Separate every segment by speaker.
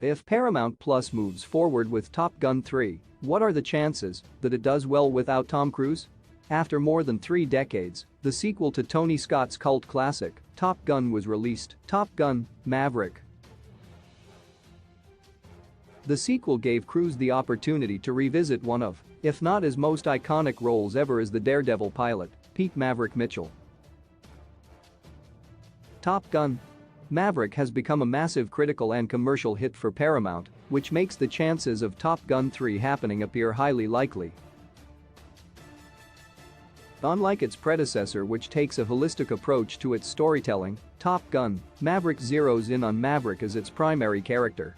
Speaker 1: If Paramount Plus moves forward with Top Gun 3, what are the chances that it does well without Tom Cruise? After more than 3 decades, the sequel to Tony Scott's cult classic, Top Gun, was released, Top Gun: Maverick. The sequel gave Cruise the opportunity to revisit one of, if not his most iconic roles ever, as the Daredevil pilot, Pete Maverick Mitchell. Top Gun: Maverick has become a massive critical and commercial hit for Paramount, which makes the chances of Top Gun 3 happening appear highly likely. Unlike its predecessor, which takes a holistic approach to its storytelling, Top Gun: Maverick zeroes in on Maverick as its primary character.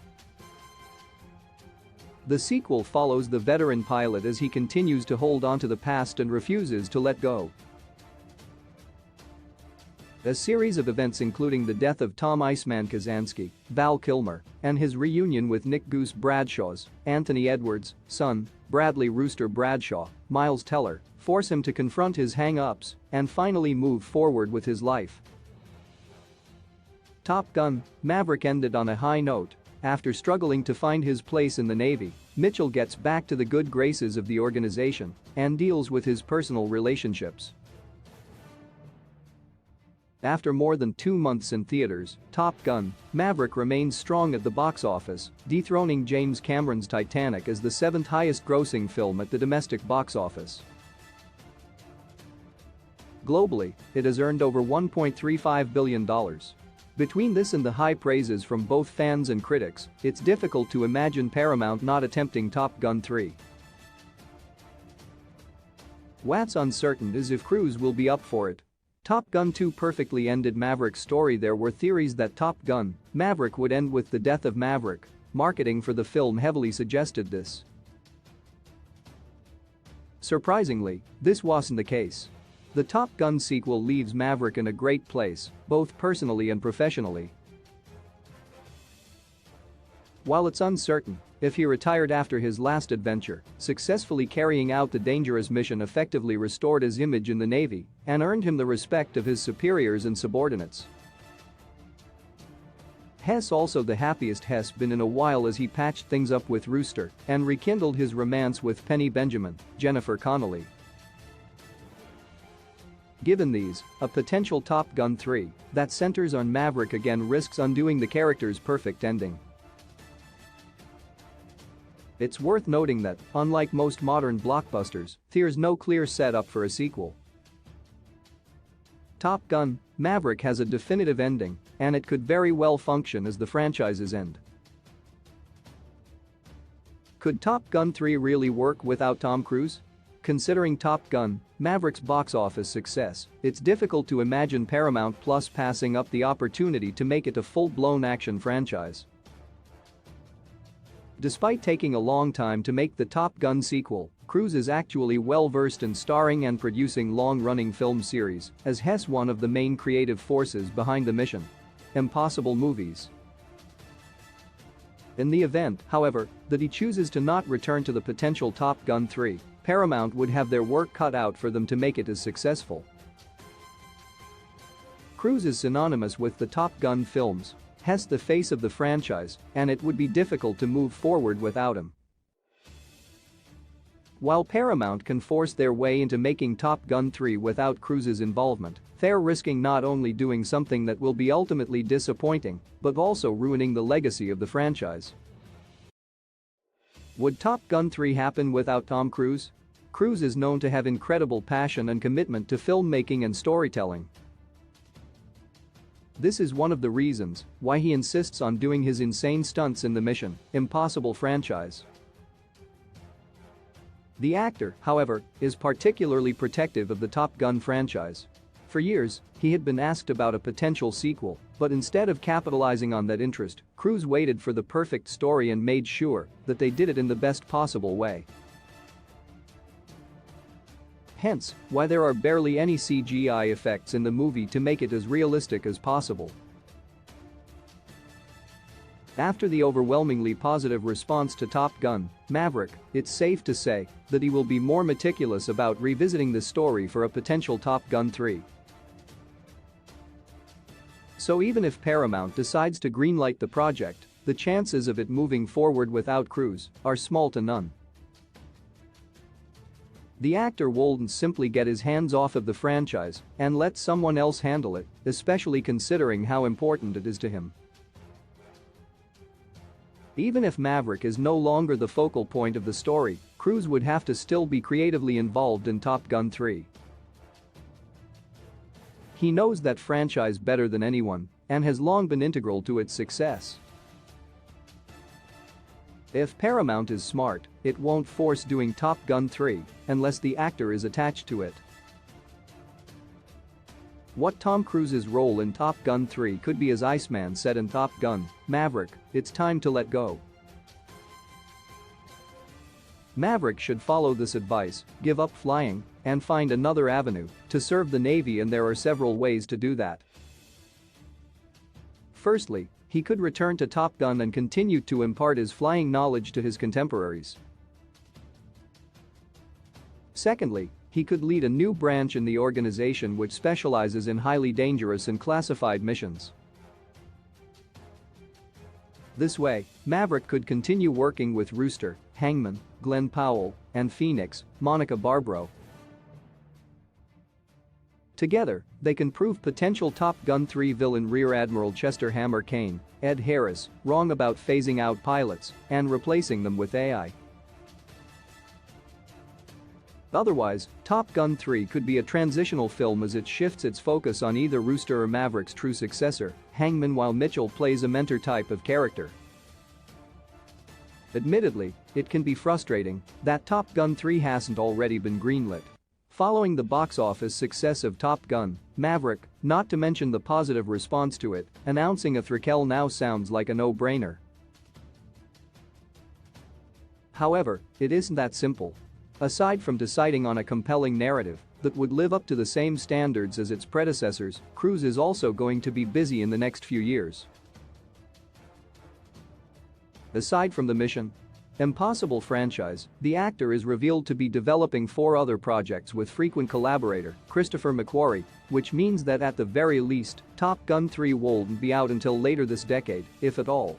Speaker 1: The sequel follows the veteran pilot as he continues to hold on to the past and refuses to let go. A series of events, including the death of Tom "Iceman" Kazansky, Val Kilmer, and his reunion with Nick "Goose" Bradshaw's, Anthony Edwards' son, Bradley "Rooster" Bradshaw, Miles Teller, force him to confront his hang-ups and finally move forward with his life. Top Gun: Maverick ended on a high note. After struggling to find his place in the Navy, Mitchell gets back to the good graces of the organization and deals with his personal relationships. After more than 2 months in theaters, Top Gun: Maverick remains strong at the box office, dethroning James Cameron's Titanic as the 7th highest-grossing film at the domestic box office. Globally, it has earned over $1.35 billion. Between this and the high praises from both fans and critics, it's difficult to imagine Paramount not attempting Top Gun 3. What's uncertain is if Cruise will be up for it. Top Gun 2 perfectly ended Maverick's story. There were theories that Top Gun: Maverick would end with the death of Maverick. Marketing for the film heavily suggested this. Surprisingly, this wasn't the case. The Top Gun sequel leaves Maverick in a great place, both personally and professionally. While it's uncertain if he retired after his last adventure, successfully carrying out the dangerous mission effectively restored his image in the Navy and earned him the respect of his superiors and subordinates. Hess also the happiest Hess been in a while as he patched things up with Rooster and rekindled his romance with Penny Benjamin, Jennifer Connelly. Given these, a potential Top Gun 3 that centers on Maverick again risks undoing the character's perfect ending. It's worth noting that, unlike most modern blockbusters, there's no clear setup for a sequel. Top Gun: Maverick has a definitive ending, and it could very well function as the franchise's end. Could Top Gun 3 really work without Tom Cruise? Considering Top Gun: Maverick's box office success, it's difficult to imagine Paramount Plus passing up the opportunity to make it a full-blown action franchise. Despite taking a long time to make the Top Gun sequel, Cruise is actually well-versed in starring and producing long-running film series, as Hess one of the main creative forces behind the Mission Impossible movies. In the event, however, that he chooses to not return to the potential Top Gun 3, Paramount would have their work cut out for them to make it as successful. Cruise is synonymous with the Top Gun films, Hess the face of the franchise, and it would be difficult to move forward without him. While Paramount can force their way into making Top Gun 3 without Cruise's involvement, they're risking not only doing something that will be ultimately disappointing, but also ruining the legacy of the franchise. Would Top Gun 3 happen without Tom Cruise? Cruise is known to have incredible passion and commitment to filmmaking and storytelling. This is one of the reasons why he insists on doing his insane stunts in the Mission Impossible franchise. The actor, however, is particularly protective of the Top Gun franchise. For years, he had been asked about a potential sequel, but instead of capitalizing on that interest, Cruise waited for the perfect story and made sure that they did it in the best possible way. Hence, why there are barely any CGI effects in the movie to make it as realistic as possible. After the overwhelmingly positive response to Top Gun: Maverick, it's safe to say that he will be more meticulous about revisiting the story for a potential Top Gun 3. So even if Paramount decides to greenlight the project, the chances of it moving forward without Cruise are small to none. The actor wouldn't simply get his hands off of the franchise and let someone else handle it, especially considering how important it is to him. Even if Maverick is no longer the focal point of the story, Cruise would have to still be creatively involved in Top Gun 3. He knows that franchise better than anyone and has long been integral to its success. If Paramount is smart, it won't force doing Top Gun 3 unless the actor is attached to it. What Tom Cruise's role in Top Gun 3 could be, as Iceman said in Top Gun: "Maverick, it's time to let go." Maverick should follow this advice, give up flying, and find another avenue to serve the Navy, and there are several ways to do that. Firstly, he could return to Top Gun and continue to impart his flying knowledge to his contemporaries. Secondly, he could lead a new branch in the organization which specializes in highly dangerous and classified missions. This way, Maverick could continue working with Rooster, Hangman, Glenn Powell, and Phoenix, Monica Barbaro. Together, they can prove potential Top Gun 3 villain Rear Admiral Chester Hammer Kane, Ed Harris, wrong about phasing out pilots and replacing them with AI. Otherwise, Top Gun 3 could be a transitional film as it shifts its focus on either Rooster or Maverick's true successor, Hangman, while Mitchell plays a mentor type of character. Admittedly, it can be frustrating that Top Gun 3 hasn't already been greenlit. Following the box office success of Top Gun: Maverick, not to mention the positive response to it, announcing a threequel now sounds like a no-brainer. However, it isn't that simple. Aside from deciding on a compelling narrative that would live up to the same standards as its predecessors, Cruise is also going to be busy in the next few years. Aside from the Mission Impossible franchise, the actor is revealed to be developing 4 other projects with frequent collaborator Christopher McQuarrie, which means that at the very least, Top Gun 3 won't be out until later this decade, if at all.